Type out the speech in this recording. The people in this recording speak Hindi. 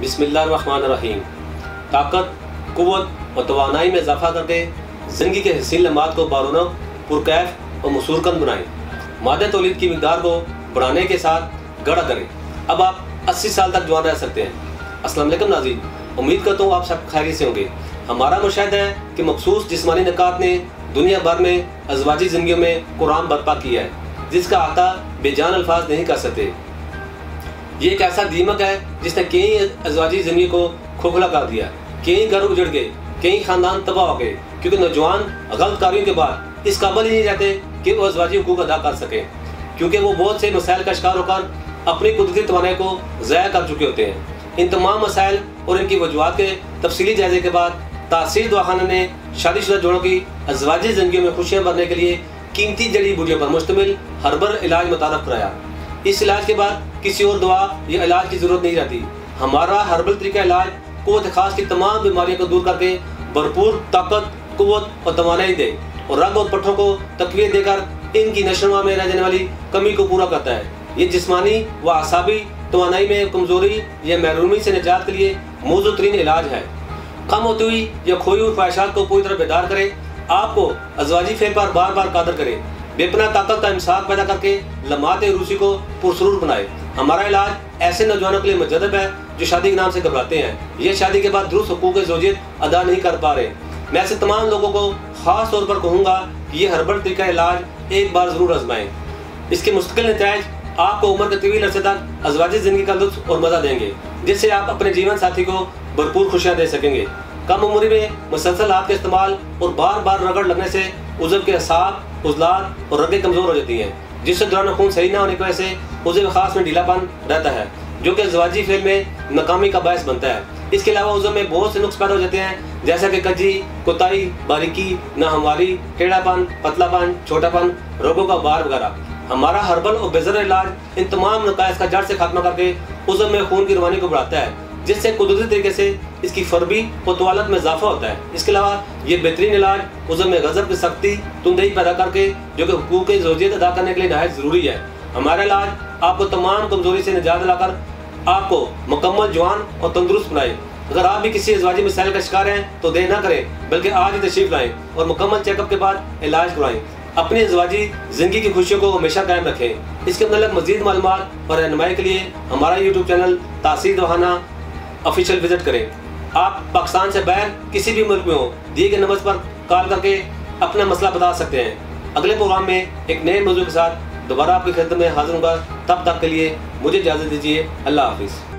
बिस्मिल्लाहिर्रहमानिर्रहीम। ताकत, क़ुव्वत और तवानाई में इजाफा करके ज़िंदगी के हसीन लम्हात को बारौनक, पुरकैफ और मसूरकंद बनाएँ। मादे तौलीद की मिक़दार को बढ़ाने के साथ गड़ा करें। अब आप 80 साल तक जवान रह सकते हैं। अस्सलाम वालेकुम नाज़रीन, उम्मीद करता हूँ आप सब खैरियत से होंगे। हमारा मुशाहिदा है कि मखसूस जिस्मानी निकात ने दुनिया भर में अज़वाजी ज़िंदगियों में कुरान बर्पा किया है, जिसका अता बेजान अल्फाज नहीं कर सकते। ये एक ऐसा दीमक है जिसने कई अज़वाजी ज़िंदगी को खोखला कर दिया, कई घर उजड़ गए, कई ख़ानदान तबाह हो गए, क्योंकि नौजवान गलत कार्यों के बाद इस काबिल ही नहीं रहते कि वो अज़वाजी हुकूक अदा कर सकें, क्योंकि वो बहुत से मसाइल का शिकार होकर अपनी कुदरती तवानाई को ज़ाया कर चुके होते हैं। इन तमाम मसाइल और इनकी वजूहात के तफसीली जायजे के बाद तासीर दवाखाना ने शादीशुदा जोड़ों की अज़वाजी ज़िंदगी में खुशियाँ भरने के लिए कीमती जड़ी बूटियों पर मुश्तमिल हर्बल इलाज मुतारफ़ कराया। इस इलाज के बाद किसी और दवा या इलाज की ज़रूरत नहीं रहती। हमारा हर्बल तरीका इलाज क़ुव्वत ख़ास की तमाम बीमारियों को दूर करके भरपूर ताकत, क़ुव्वत और तवानाई दे और रग और पट्ठों को तक़वियत देकर इनकी नशोनुमा में रह जाने वाली कमी को पूरा करता है। ये जिस्मानी व आसाबी तवानाई में कमज़ोरी या महरूमी से निजात के लिए मौजूद तरीन इलाज है। कम होती हुई या खोई हुई ख्वाहिशात को पूरी तरह बेदार करे, आपको अज़वाजी फेल पर बार बार कादर करे, बेपना ताकत का इम्साक पैदा करके लम्हात रूसी को पुरसरूर बनाए। हमारा इलाज ऐसे नौजवानों के लिए मुजद्दब है जो शादी के नाम से घबराते हैं, ये शादी के बाद दुरुस्त हुकूक ज़ौजियत अदा नहीं कर पा रहे। मैं ऐसे तमाम लोगों को ख़ास तौर पर कहूँगा कि ये हर्बल तरीका इलाज एक बार ज़रूर आजमाएं। इसके मुस्तकिल नतीजे आपको उम्र के तवील अरसे तक अज़वाजी ज़िंदगी का लुत्फ़ और मज़ा देंगे, जिससे आप अपने जीवन साथी को भरपूर खुशियाँ दे सकेंगे। कम उम्र में मुसलसल हाथ के इस्तेमाल और बार बार रगड़ लगने से उज़व के असाब, उज़लात और रगें कमज़ोर हो जाती हैं, जिससे दौरान खून सही न होने की वजह से उज़व ख़ास में ढीलापन रहता है, जो कि अज़वाजी फेल में नाकामी का बायस बनता है। इसके अलावा उज़व में बहुत से नुक्स पैदा हो जाते हैं, जैसा कि कजी, कोताही, बारीकी, नाहमवारी, टेढ़ापन, पतलापन, छोटापन, रोगों का बार वगैरह। हमारा हर्बल और बेज़र इलाज इन तमाम नकाइस का जड़ से खात्मा करके उज़व में खून की रवानी को बढ़ाता है, जिससे कुदरती तरीके से इसकी फरबी और तवालत में इजाफा होता है। इसके अलावा ये बेहतरीन इलाज उज़व में गज़ब की सख्ती, तुंदही पैदा करके, जो कि हुकूक ज़ौजियत अदा करने के लिए नहायत ज़रूरी है। हमारा इलाज आपको तमाम कमज़ोरी से निजात दिलाकर आपको मुकम्मल जवान और तंदुरुस्त बनाए। अगर आप भी किसी अज़वाजी मसाइल का शिकार हैं तो देर ना करें, बल्कि आज ही तशरीफ़ लाएँ और मुकम्मल चेकअप के बाद इलाज करवाएँ। अपनी अज़वाजी ज़िंदगी की खुशियों को हमेशा कायम रखें। इसके मतलब मज़ीद मालूमात और रहनुमाई के लिए हमारा यूट्यूब चैनल तासीर दवाखाना ऑफिशियल विजिट करें। आप पाकिस्तान से बाहर किसी भी मुल्क में हो, दिए गए नंबर पर कॉल करके अपना मसला बता सकते हैं। अगले प्रोग्राम में एक नए मौजू के साथ दोबारा आपकी खिदमत में हाजिर होगा। तब तक के लिए मुझे इजाज़त दीजिए। अल्लाह हाफिज़।